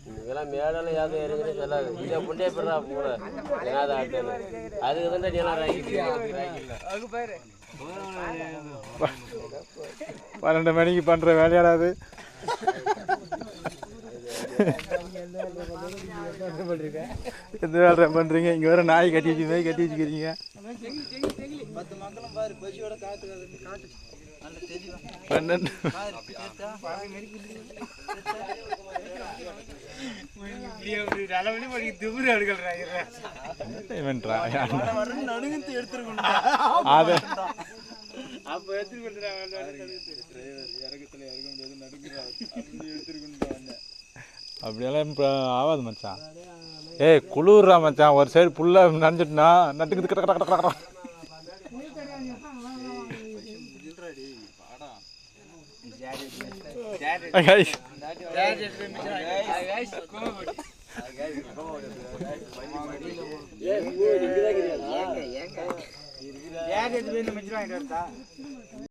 இதெல்லாம் மேடெல்லாம் யாரும் இறங்குறே சொல்லாது இதை புண்டே போடுறா கூட ஏதாவது ஆட்டணும் அதுக்கு தான் நீ எல்லாம் ராக்கி 12 மணிக்கு பண்ற வேலையாடாது. எந்த வேலை பண்றீங்க? இங்க வேற நாய் கட்டி வச்சுக்கிறீங்க. 10 மக்களும் பாரு பசியோட காத்து காட்டு நல்ல தெளிவா 12 அப்படியெல்லாம் ஆகாது மச்சான். ஏய் குளிர்றா மச்சான், ஒரு சைடு ஃபுல்லா நனைஞ்சிட்டுனா நட்டுக்கு கடை ஏங்க